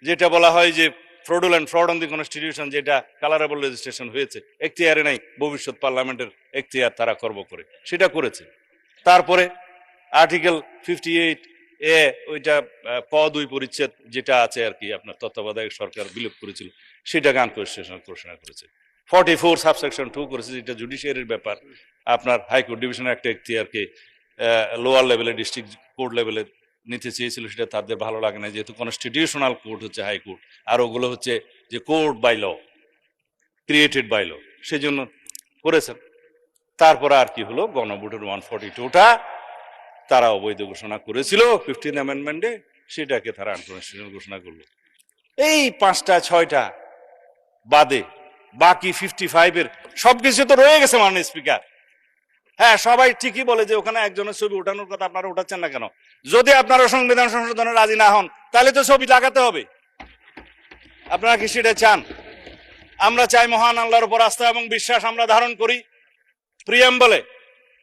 যেটা বলা হয় যে ফ্রড অন দি কনস্টিটিউশন, যেটা কালারেবল রেজিস্ট্রেশন হয়েছে, এখতিয়ারে নাই, ভবিষ্যৎ পার্লামেন্টের এখতিয়ার তারা করব করে, সেটা করেছে। তারপরে আর্টিকেল 58A, ওইটা ক2 পরিচ্ছেদ যেটা আছে আর কি, আপনার তত্ত্বাবধায়ক সরকার বিলোপ করেছিল, সেটাকে আনকনস্টিটিউশনাল ঘোষণা করেছে। 44 সাবসেকশন 2 করেছে, যেটা জুডিশিয়ারির ব্যাপার, আপনার হাইকোর্ট ডিভিশনের একটা এখতিয়ারকে লোয়ার লেভেলে ডিস্ট্রিক্ট কোর্ট লেভেলে নিতে চেয়েছিল, সেটা তাদের ভালো লাগে না, যেহেতু কনস্টিটিউশনাল কোর্ট হচ্ছে হাইকোর্ট, আর ওগুলো হচ্ছে যে court by law, created by law, সেই জন্য করেছেন। তারপরে আর কি হলো, গণভোটের 142টা তারা অবৈধ ঘোষণা করেছিল 15 অ্যামেন্ডমেন্টে, সেটাকে তারা আনকনস্টিটিউশনাল ঘোষণা করলো। এই 5টা 6টা বাদে বাকি 55-এর সবকিছু তো রয়ে গেছে মাননীয় স্পিকার। হ্যাঁ, সবাই ঠিকই বলে যে ওখানে একজনের ছবি ওঠানোর কথা, আপনারা উঠাচ্ছেন না কেন? যদি আপনারা সংবিধান সংশোধনে রাজি না হন তাহলে তো ছবি লাগাতে হবে। আপনারা কি সেটা চান? আমরা চাই মহান আল্লাহর উপর আস্থা এবং বিশ্বাস আমরা ধারণ করি, প্রিয়াম্বলে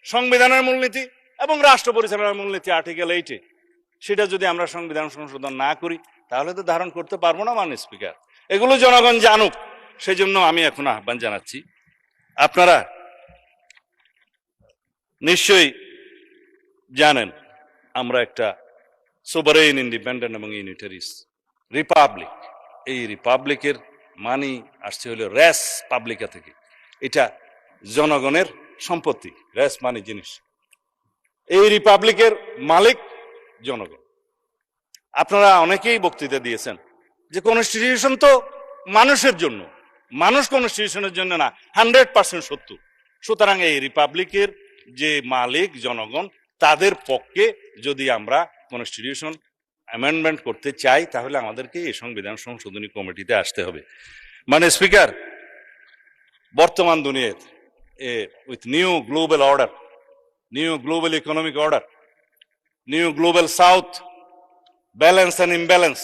সংবিধানের মূলনীতি এবং রাষ্ট্র পরিচালনার মূলনীতি আর্টিকেল 8-এ, সেটা যদি আমরা সংবিধান সংশোধন না করি তাহলে তো ধারণ করতে পারবো না মাননীয় স্পিকার। এগুলো জনগণ জানুক, সেই জন্য আমি এখন আহ্বান জানাচ্ছি, আপনারা নিশ্চয়ই জানেন আমরা একটা সোভারেইন, ইন্ডিপেন্ডেন্ট এবং ইউনিটারিস রিপাবলিক। এই রিপাবলিকের মানি আসছে হলো রেস পাবলিকা থেকে, এটা জনগণের সম্পত্তি, রেস মানি জিনিস। এই রিপাবলিকের মালিক জনগণ। আপনারা অনেকেই বক্তৃতা দিয়েছেন যে কনস্টিটিউশন তো মানুষের জন্য, মানুষ কনস্টিটিউশনের জন্য না, 100% সত্য। সুতরাং এই রিপাবলিকের যে মালিক জনগণ, তাদের পক্ষে যদি আমরা কনস্টিটিউশন অ্যামেন্ডমেন্ট করতে চাই তাহলে আমাদেরকে এই সংবিধান সংশোধনী কমিটিতে আসতে হবে। মানে স্পিকার, বর্তমান দুনিয়ায় with new global order, new global economic order, new global south, balance and imbalance,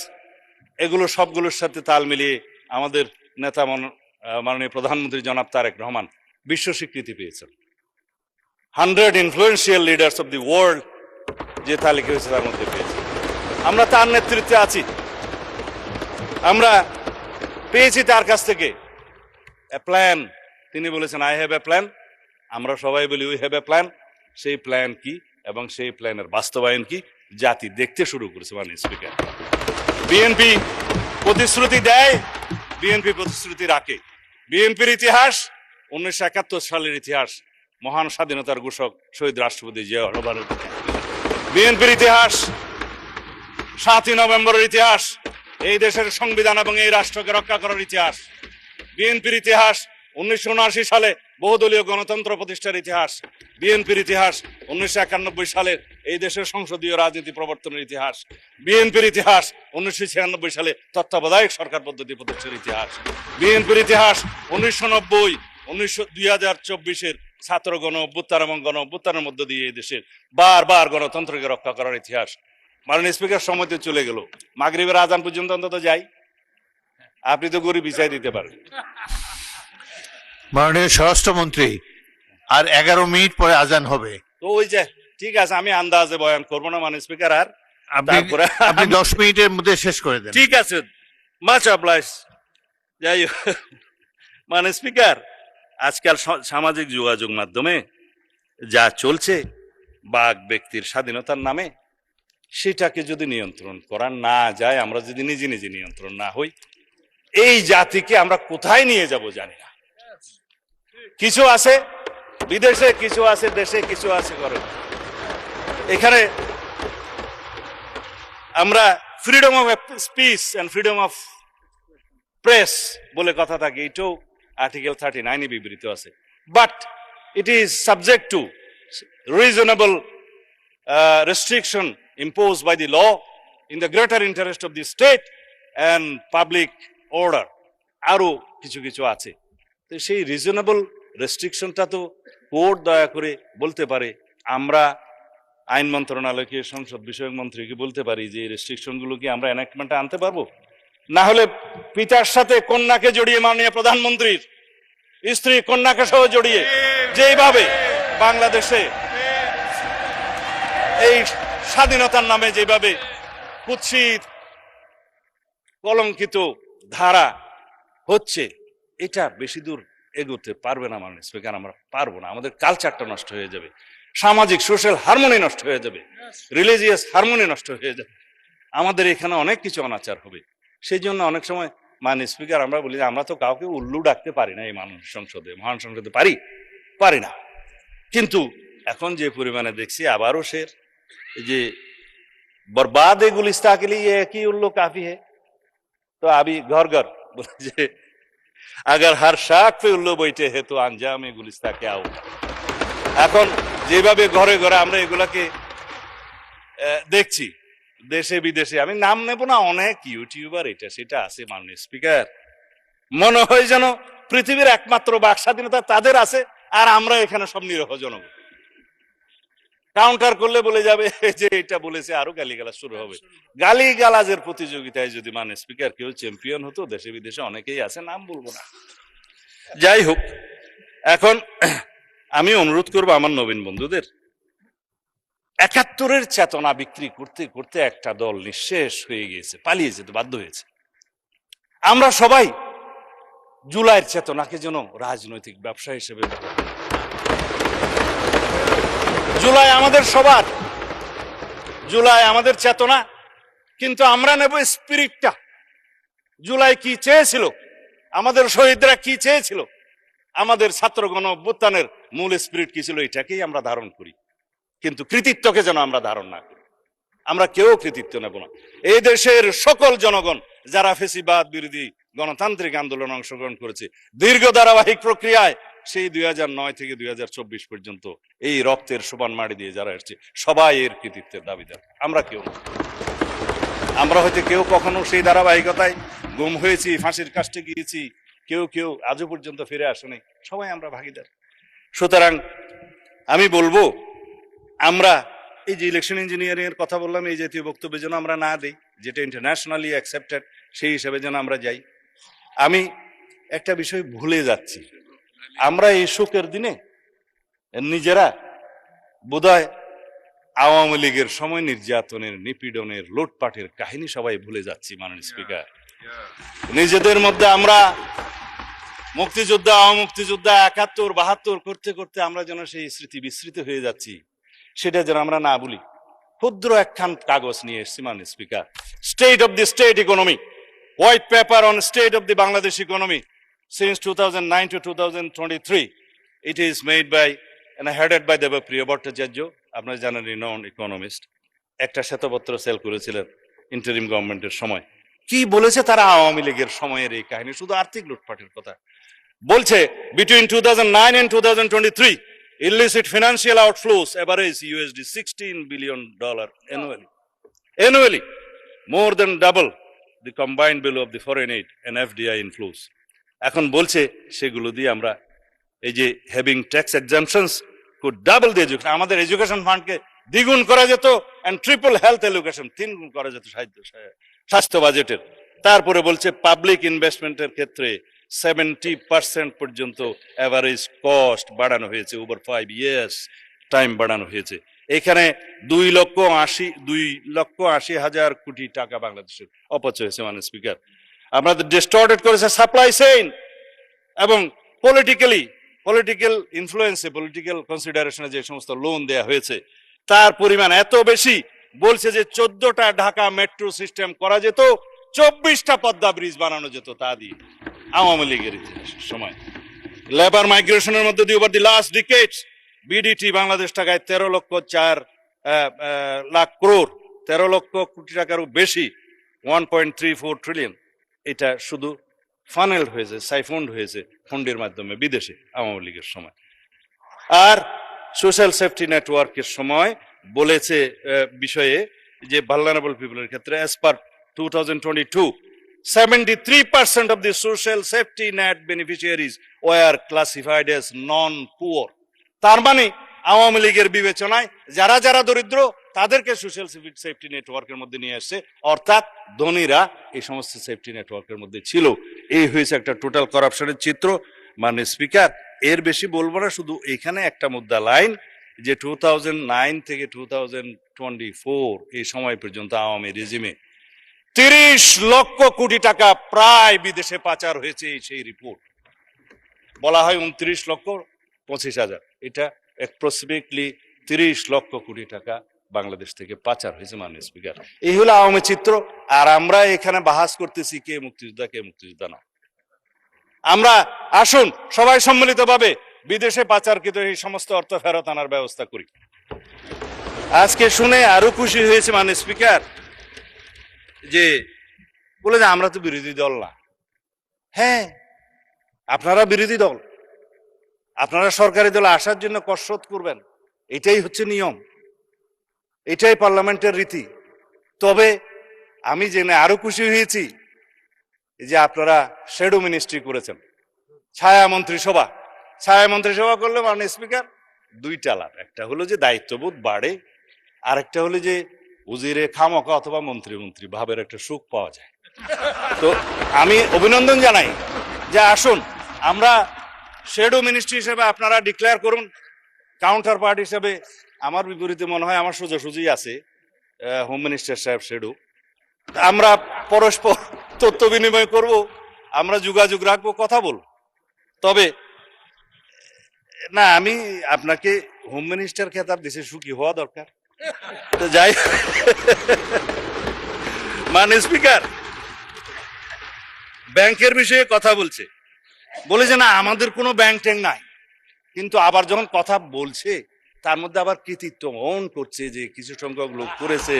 এগুলো সবগুলোর সাথে তাল মিলিয়ে আমাদের নেতা মাননীয় প্রধানমন্ত্রী জনাব তারেক রহমান বিশ্ব স্বীকৃতি পেয়েছেন। 100 influential leaders of the world যে তালিকা হয়েছে তার মধ্যে পেয়েছে। আমরা তার নেতৃত্বে আছি, আমরা পেয়েছি তার কাছ থেকে প্ল্যান। তিনি বলেছেন আই হ্যাভ এ প্ল্যান, আমরা সবাই বলি উই হ্যাভ এ প্ল্যান। সেই প্ল্যান কি এবং সেই প্ল্যানের বাস্তবায়ন কি জাতি দেখতে শুরু করেছে মাননীয় স্পিকার। বিএনপি প্রতিশ্রুতি দেয়, বিএনপি প্রতিশ্রুতি রাখে। বিএনপির ইতিহাস 1971 সালের ইতিহাস, মহান স্বাধীনতার ঘোষক শহীদ রাষ্ট্রপতি জিয়া রহমানের। বিএনপির ইতিহাস 7ই নভেম্বরের ইতিহাস, এই দেশের সংবিধান এবং এই রাষ্ট্রকে রক্ষা করার ইতিহাস। বিএনপির ইতিহাস 1979 সালে বহুদলীয় গণতন্ত্র প্রতিষ্ঠার ইতিহাস। বিএনপির ইতিহাস 1991 সালে এই দেশের সংসদীয় রাজনীতি প্রবর্তনের ইতিহাস। বিএনপির ইতিহাস 1996 সালে তত্ত্বাবধায়ক সরকার পদ্ধতি প্রতিষ্ঠার ইতিহাস। বিএনপির ইতিহাস 1990 2024-এর ছাত্র গণ অভ্যুত্থান এবং গণ অভ্যুত্থানের মধ্য দিয়ে এই দেশের বারবার গণতন্ত্রকে রক্ষা করার ইতিহাস। মাননীয় স্পিকার, সময়তে চলে গেল, মাগরিবের আজান পর্যন্ত অন্তত যাই, আপনি তো গরিব বিচাই দিতে পারেন। মাননীয় স্বরাষ্ট্রমন্ত্রী, আর 11 মিনিট পরে আজান হবে। তো ওই যে ঠিক আছে, আমি আন্দাজে বয়ান করবো না মাননীয় স্পিকার, আর তারপরে আপনি 10 মিনিটের মধ্যে শেষ করে দেন। ঠিক আছে, মাচ অবলাইজ। যাই হোক, মাননীয় স্পিকার, আজকাল সামাজিক যোগাযোগ মাধ্যমে যা চলছে বাক ব্যক্তির স্বাধীনতার নামে, সেটাকে যদি নিয়ন্ত্রণ করা না যায়, আমরা যদি নিজে নিজে নিয়ন্ত্রণ না হই, এই জাতিকে আমরা কোথায় নিয়ে যাব জানি না। কিছু আছে বিদেশে, কিছু আছে দেশে, কিছু আছে ঘরে। এখানে আমরা freedom of speech and freedom of press বলে কথা থাকে, এটাও আর্টিকেল 39-এ বিবৃত আছে। But it is subject to reasonable restriction imposed by the law in the greater interest of the state and public order. আরো কিছু কিছু আছে, তো সেই রিজনেবল রেস্ট্রিকশনটা তো কোর্ট দয়া করে বলতে পারে। আমরা আইন মন্ত্রণালয়কে, সংসদ বিষয়ক মন্ত্রীকে বলতে পারি যে এই রেস্ট্রিকশনগুলো কি আমরা এনাক্টমেন্টে আনতে পারবো? না হলে পিতার সাথে কন্যাকে জড়িয়ে, মাননীয় প্রধানমন্ত্রীর স্ত্রী কন্যাকে সহ জড়িয়ে যেভাবে বাংলাদেশে এই স্বাধীনতার নামে যেভাবে কুৎসিত কলঙ্কিত ধারা হচ্ছে, এটা বেশি দূর এগোতে পারবে না মাননীয় স্পিকার। আমরা পারবো না, আমাদের কালচারটা নষ্ট হয়ে যাবে, সামাজিক সোশ্যাল হারমোনি নষ্ট হয়ে যাবে, রিলিজিয়াস হারমোনি নষ্ট হয়ে যাবে, আমাদের এখানে অনেক কিছু অনাচার হবে। সেই জন্য অনেক সময় মাননীয় স্পিকার আমরা বলি, আমরা তো কাউকে উল্লু ডাকতে পারি না এই মানুষ সংসদে, মহান সংসদে পারি না। কিন্তু এখন যে পরিমাণে দেখছি আবারও সে যে बर्बाद गुलिस्ता के लिए एक ही उल्लू काफी है। तो अभी घर घर बोले जे अगर हर शाख पे उल्लू बैठे हैं तो अंजाम गुलिस्ता क्या होगा। এখন যেভাবে ঘরে ঘরে আমরা এগুলাকে দেখছি দেশে বিদেশে, আমি নাম নেব না, অনেক ইউটিউবার এটা সেটা আছে মাননীয় স্পিকার, মনে হয় যেন পৃথিবীর একমাত্র বাক স্বাধীনতা তাদের আছে আর আমরা এখানে সব নিরহ জনগণ। কাউন্টার করলে বলে যাবে যে এটা বলেছে, আরো গালিগালাজ শুরু হবে। গালিগালাজের প্রতিযোগিতায় যদি মানে স্পিকার কেউ চ্যাম্পিয়ন হতো, দেশে বিদেশে অনেকেই আছে, নাম বলবো না। যাই হোক, এখন আমি অনুরোধ করবো আমার নবীন বন্ধুদের, ৭১-এর চেতনা বিক্রি করতে করতে একটা দল নিঃশেষ হয়ে গিয়েছে, পালিয়ে যেতে বাধ্য হয়েছে। আমরা সবাই জুলাইয়ের চেতনাকে যেন রাজনৈতিক ব্যবসা হিসেবে, জুলাই আমাদের সবার, জুলাই আমাদের চেতনা, কিন্তু আমরা নেব স্পিরিটটা। জুলাই কি চেয়েছিল, আমাদের শহীদরা কি চেয়েছিল, আমাদের ছাত্র গণ অভ্যুত্থানের মূল স্পিরিট কি ছিল, এটাকেই আমরা ধারণ করি। কিন্তু কৃতিত্বকে যেন আমরা ধারণ না করি, আমরা কেউ কৃতিত্ব নেব না। এই দেশের সকল জনগণ যারা ফেসিবাদ বিরোধী গণতান্ত্রিক আন্দোলনে অংশগ্রহণ করেছে দীর্ঘ ধারাবাহিক প্রক্রিয়ায়, সেই 2009 থেকে 2024 পর্যন্ত এই রক্তের সমান মাটি দিয়ে যারা এসেছে, সবাই এর কৃতিত্বের দাবিদার, আমরা কেউ। আমরা হয়তো কেউ কখনো সেই ধারাবাহিকতায় গুম হয়েছি, ফাঁসির কাস্টে গিয়েছি, কেউ কেউ আজও পর্যন্ত ফিরে আসেনি, সবাই আমরা ভাগিদার। সুতরাং আমি বলবো, আমরা এই যে ইলেকশন ইঞ্জিনিয়ারিং এর কথা বললাম, এই জাতীয় বক্তব্য যেন আমরা না দিই, যেটা ইন্টারন্যাশনালি অ্যাকসেপ্টেড, সেই হিসাবে যেন আমরা যাই। আমি একটা বিষয় ভুলে যাচ্ছি, আমরা এই শোকের দিনে নিজেরা বোধহয় আওয়ামী লীগের সময় নির্যাতনের, নিপীড়নের, লুটপাটের কাহিনী সবাই ভুলে যাচ্ছি মাননীয় স্পিকার। নিজেদের মধ্যে আমরা মুক্তিযোদ্ধা, মুক্তিযোদ্ধা ৭১, ৭২ করতে করতে আমরা যেন সেই স্মৃতি বিস্মৃত হয়ে যাচ্ছি, সেটা যেন আমরা না বলি। ক্ষুদ্র একখান কাগজ নিয়ে এসেছি মাননীয় speaker, state of the state economy, white paper on state of the Bangladesh economy since 2009 to 2023. It is made by and headed by Debapriya Bhattacharya, আপনারা জানেন, রিনাউন্ড ইকোনমিস্ট। একটা শ্বেতপত্র সেল করেছিলেন ইন্টারিম গভর্নমেন্টের সময়। কি বলেছে তারা আওয়ামী লীগের সময়ের এই কাহিনী, শুধু আর্থিক লুটপাটের কথা বলছে। Between 2009 and 2023 illicit financial outflows average $16 billion annually, more than double the combined value of the foreign aid and FDI inflows. এখন বলছে সেগুলো দিয়ে আমরা এই যে having tax exemptions could double the education, আমাদের এডুকেশন ফান্ডকে দ্বিগুণ করা যেত, এন্ড ট্রিপল হেলথ এডুকেশন, 3 গুণ করা যেত স্বাস্থ্য বাজেটের। তারপরে বলছে পাবলিক ইনভেস্টমেন্টের ক্ষেত্রে 70% পর্যন্ত এভারেজ কস্ট বাড়ানো হয়েছে, ওভার 5 ইয়ার্স টাইম বাড়ানো হয়েছে। এখানে 2,80,000 কোটি টাকা বাংলাদেশের অপচয় হয়েছে মাননীয় স্পিকার। আপনাদের ডিস্টর্টেড করেছে সাপ্লাই চেইন, এবং পলিটিক্যাল ইনফ্লুয়েন্সে, পলিটিক্যাল কনসিডারেশনে যে সমস্ত লোন দেয়া হয়েছে তার পরিমাণ এত বেশি, বলছে যে 14টা ঢাকা মেট্রো সিস্টেম করা যেত, 24টা পদ্মা ব্রিজ বানানো যেত তা দিয়ে আওয়ামী লীগের ইতিহাসের সময়। লেবার মাইগ্রেশনের মধ্যে দিয়ে over the last ডিকেডস BDT Bangladesh টাকায় 13 লক্ষ কোটি টাকারও বেশি, 1.34 ট্রিলিয়ন, এটা শুধু ফানেলড হয়েছে, সাইফন্ড হয়েছে ফন্ডের মাধ্যমে বিদেশে আওয়ামী লীগের সময়। আর সোশ্যাল সেফটি নেটওয়ার্কের সময় বলেছে বিষয়ে যে ভালনারেবল পিপলের ক্ষেত্রে as per 2022 73% of the social safety net beneficiaries were classified as non-poor. তার মানে আওয়ামী লীগের বিবেচনায় যারা যারা দরিদ্র তাদেরকে সোশ্যাল সেফটি নেটওয়ার্কের মধ্যে নিয়ে আসছে, অর্থাৎ ধনীরা এই সমস্ত সেফটি নেটওয়ার্কের মধ্যে ছিল। এই হয়েছে একটা টোটাল করাপশনের চিত্র। মাননীয় স্পিকার, এর বেশি বলবো না, শুধু এখানে একটা মুদ্রা লাইন যে 2009 থেকে 2024 এই সময় পর্যন্ত আওয়ামী রেজিমে 30 লক্ষ কোটি টাকা প্রায় বিদেশে পাচার হয়েছে। সেই রিপোর্ট বলা হয় 29,25,000, এটা অ্যাপ্রক্সিমেটলি 30 লক্ষ কোটি টাকা বাংলাদেশ থেকে পাচার হয়েছে মাননীয় স্পিকার। এই হলো আওয়ামী চিত্র। আর আমরা এখানে বাহাস করতেছি কে মুক্তিযোদ্ধা কে মুক্তিযোদ্ধা না। আমরা আসুন সবাই সম্মিলিতভাবে বিদেশে পাচারকৃত এই সমস্ত অর্থ ফেরত আনার ব্যবস্থা করি। আজকে শুনে আরো খুশি হয়েছে মাননীয় স্পিকার যে বলে যে আমরা তো বিরোধী দল না। হ্যাঁ, আপনারা বিরোধী দল, আপনারা সরকারি দলে আসার জন্য কসরত করবেন, এটাই হচ্ছে নিয়ম, এটাই পার্লামেন্টের রীতি। তবে আমি জেনে আরো খুশি হয়েছি যে আপনারা শ্যাডো মিনিস্ট্রি করেছেন, ছায়া মন্ত্রিসভা করলে মাননীয় স্পিকার 2টা লাভ। একটা হলো যে দায়িত্ববোধ বাড়ে, আরেকটা হলো যে উজিরে খামকা অথবা মন্ত্রী ভাবের একটা সুখ পাওয়া যায়। তো আমি অভিনন্দন জানাই যে আসুন আমরা শ্যাডো মিনিস্ট্রি হিসেবে আপনারা ডিক্লেয়ার করুন, কাউন্টার পার্ট হিসেবে আমার বিপরীতে মনে হয় আমার সোজাসুজি আছে হোম মিনিস্টার সাহেব শ্যাডো। আমরা পরস্পর তথ্য বিনিময় করব, আমরা যোগাযোগ রাখবো, কথা বলবো। তবে না, আমি আপনাকে হোম মিনিস্টার খেতাব দেশে সুখী হওয়া দরকার। তো যাই, মাননীয় স্পিকার ব্যাংকের বিষয়ে কথা বলে যে না আমাদের কোনো ব্যাংক ট্যাঙ্ক নাই, কিন্তু আবার যখন কথা বলছে তার মধ্যে আবার কৃতিত্ব অন করছে যে কিছু সংখ্যক লোক করেছে,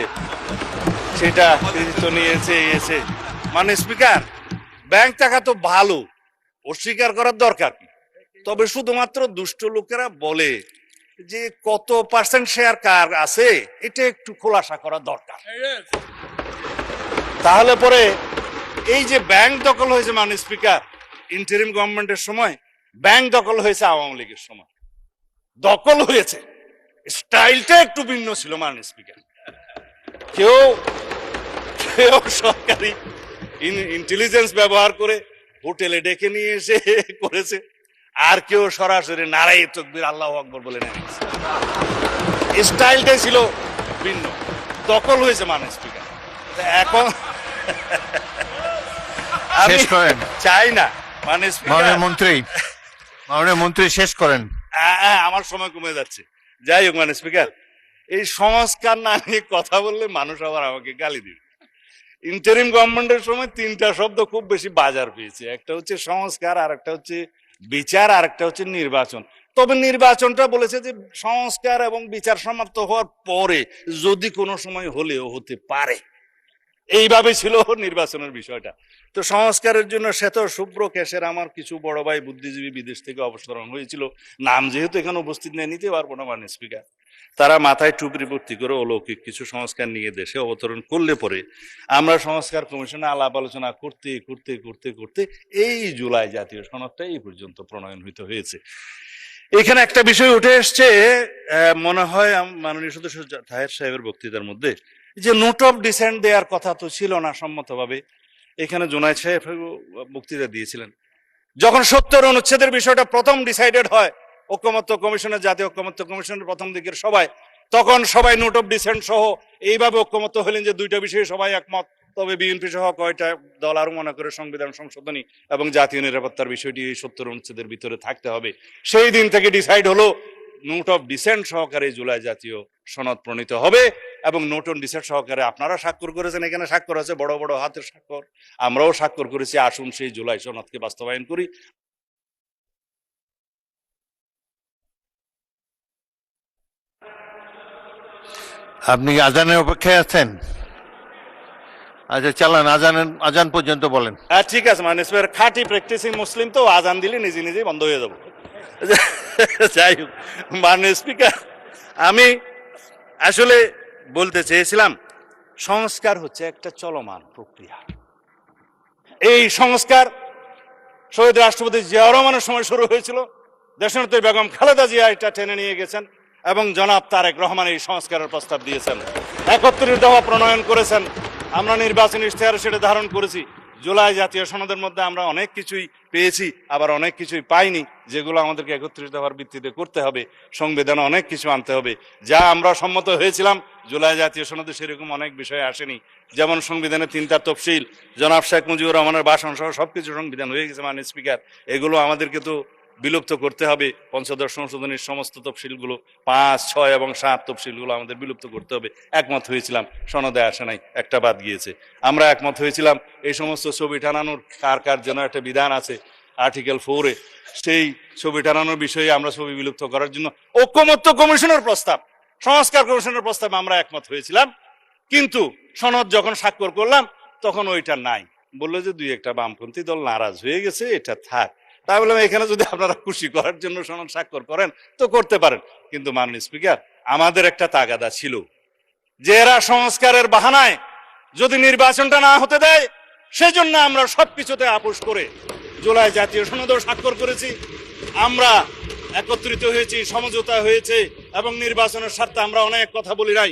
সেটা কৃতিত্ব নিয়েছে। মাননীয় স্পিকার, ব্যাংক টাকা তো ভালো, অস্বীকার করার দরকার কি। তবে শুধুমাত্র দুষ্ট লোকেরা বলে যে কত পার্সেন্ট শেয়ার কার আছে এটা একটু খোলাসা করা দরকার। তাহলে পরে এই যে ব্যাংক দখল হয়েছে মাননীয় স্পিকার ইন্টারিম গভর্নমেন্টের সময়, ব্যাংক দখল হয়েছে আওয়ামী লীগের সময়, দখল হয়েছে, স্টাইলটা একটু ভিন্ন ছিল মাননীয় স্পিকার। কেউ সরকারি ইন্টেলিজেন্স ব্যবহার করে হোটেলে ডেকে নিয়ে এসে করেছে, আর কেউ সরাসরি নারায়ে তাকবীর আল্লাহু আকবার বলে নেমেছে। স্টাইলটাই ছিল ভিন্ন, দখল হয়েছে মাননীয় স্পিকার। এখন আমি চাই না মাননীয় মন্ত্রী শেষ করেন। আমার সময় কমে যাচ্ছে। যাই হোক মাননীয় স্পিকার, এই সংস্কার না নিয়ে কথা বললে মানুষ আবার আমাকে গালি দিবে। ইন্টারিম গভর্নমেন্টের সময় 3টা শব্দ খুব বেশি বাজার পেয়েছে, একটা হচ্ছে সংস্কার, আর একটা হচ্ছে বিচার, আর একটা হচ্ছে নির্বাচন। তবে নির্বাচনটা বলেছে যে সংস্কার এবং বিচার সমাপ্ত হওয়ার পরে যদি কোনো সময় হলেও হতে পারে, এইভাবে ছিল নির্বাচনের বিষয়টা। তো সংস্কারের জন্য শ্বেত শুভ্র কেশের আমার কিছু বড় ভাই বুদ্ধিজীবী বিদেশ থেকে অবসরণ হয়েছিল, নাম যেহেতু এখানে উপস্থিত নেই নিতে পারবো না মাননীয় স্পিকার। তারা মাথায় টুপি ভর্তি করে অলৌকিক কিছু সংস্কার নিয়ে দেশে অবতরণ করলে পরে আমরা সংস্কার কমিশনে আলাপ আলোচনা করতে করতে করতে করতে এই জুলাই জাতীয় সনদটা এই পর্যন্ত প্রণয়ন হইতে হয়েছে। এখানে একটা বিষয় উঠে এসছে, মনে হয় মাননীয় সদস্য তাহের সাহেবের বক্তৃতার মধ্যে, যে নোট অফ ডিসেন্ট দেওয়ার কথা তো ছিল না সম্মতভাবে। এখানে জুনায়েদ সাহেব বক্তৃতা দিয়েছিলেন, যখন 70 অনুচ্ছেদের বিষয়টা প্রথম ডিসাইডেড হয় ঐকমত্য কমিশনের, জাতীয় ঐকমত্য কমিশনের প্রথম দিকের সবাই, তখন সবাই নোট অফ ডিসেন্ট সহ এইভাবে ঐকমত্য হলেন যে দুইটা বিষয়ে সবাই একমত। তবে বিএনপি সহ কয়টা দল আরো মনে করে সংবিধান সংশোধনী এবং জাতীয় নিরাপত্তার বিষয়টি এই 70 অনুচ্ছেদের ভিতরে থাকতে হবে। সেই দিন থেকে ডিসাইড হলো নোট অফ ডিসেন্ট সহকারে জুলাই জাতীয় সনদ প্রণীত হবে, এবং নোট অন ডিসেন্ট সহকারে আপনারা স্বাক্ষর করেছেন, এখানে স্বাক্ষর আছে বড় বড় হাতের স্বাক্ষর, আমরাও স্বাক্ষর করেছি। আসুন সেই জুলাই সনদকে বাস্তবায়ন করি। আপনি কি আজানের অপেক্ষায় আছেন? আচ্ছা চালান, আজান পর্যন্ত বলেন। হ্যাঁ ঠিক আছে, মানে খাঁটি প্র্যাকটিসিং মুসলিম তো আজান দিলে নিজে নিজেই বন্ধ হয়ে যাবো। যাই হোক, মাননীয় স্পিকার, আমি আসলে বলতে চেয়েছিলাম সংস্কার হচ্ছে একটা চলমান প্রক্রিয়া। এই সংস্কার শহীদ রাষ্ট্রপতি জিয়াউর রহমানের সময় শুরু হয়েছিল, দেশনেত্রী বেগম খালেদা জিয়া এটা টেনে নিয়ে গেছেন, এবং জনাব তারেক রহমান এই সংস্কারের প্রস্তাব দিয়েছেন, 71 দফা প্রণয়ন করেছেন। আমরা নির্বাচনী ইশতেহারে সেটা ধারণ করেছি। জুলাই জাতীয় সনদের মধ্যে আমরা অনেক কিছুই পেয়েছি, আবার অনেক কিছুই পাইনি, যেগুলো আমাদেরকে 31 দফার ভিত্তিতে করতে হবে। সংবিধানে অনেক কিছু আনতে হবে, যা আমরা সম্মত হয়েছিলাম জুলাই জাতীয় সনদে সেরকম অনেক বিষয় আসেনি। যেমন সংবিধানে 3টা তফসিল, জনাব শেখ মুজিবুর রহমানের ভাষণ সহ সবকিছু সংবিধান হয়ে গেছে মাননীয় স্পিকার। এগুলো আমাদেরকে তো বিলুপ্ত করতে হবে। পঞ্চদশ সংশোধনীর সমস্ত তফসিলগুলো 5, 6 এবং 7 তফসিলগুলো আমাদের বিলুপ্ত করতে হবে। একমত হয়েছিলাম, সনদে আসে নাই, একটা বাদ গিয়েছে। আমরা একমত হয়েছিলাম এই সমস্ত ছবি টানানোর কার কার যেন একটা বিধান আছে আর্টিকেল 4-এ, সেই ছবি টানানোর বিষয়ে আমরা ছবি বিলুপ্ত করার জন্য ঐকমত্য কমিশনের প্রস্তাব, সংস্কার কমিশনের প্রস্তাবে আমরা একমত হয়েছিলাম। কিন্তু সনদ যখন স্বাক্ষর করলাম তখন ওইটা নাই, বললো যে 2-1টা বামপন্থী দল নারাজ হয়ে গেছে, এটা থাক। তাই বললাম এখানে যদি আপনারা খুশি করার জন্য সনদ স্বাক্ষর করেন তো করতে পারেন, কিন্তু মাননীয় স্পিকার আমাদের একটা তাগাদা ছিল যে এরা সংস্কারের বাহানায় যদি নির্বাচনটা না হতে দেয়, সেজন্য আমরা সবকিছুতে আপোষ করে জুলাই জাতীয় সনদেও স্বাক্ষর করেছি। আমরা একত্রিত হয়েছি, সমঝোতা হয়েছে, এবং নির্বাচনের স্বার্থে আমরা অনেক কথা বলি নাই।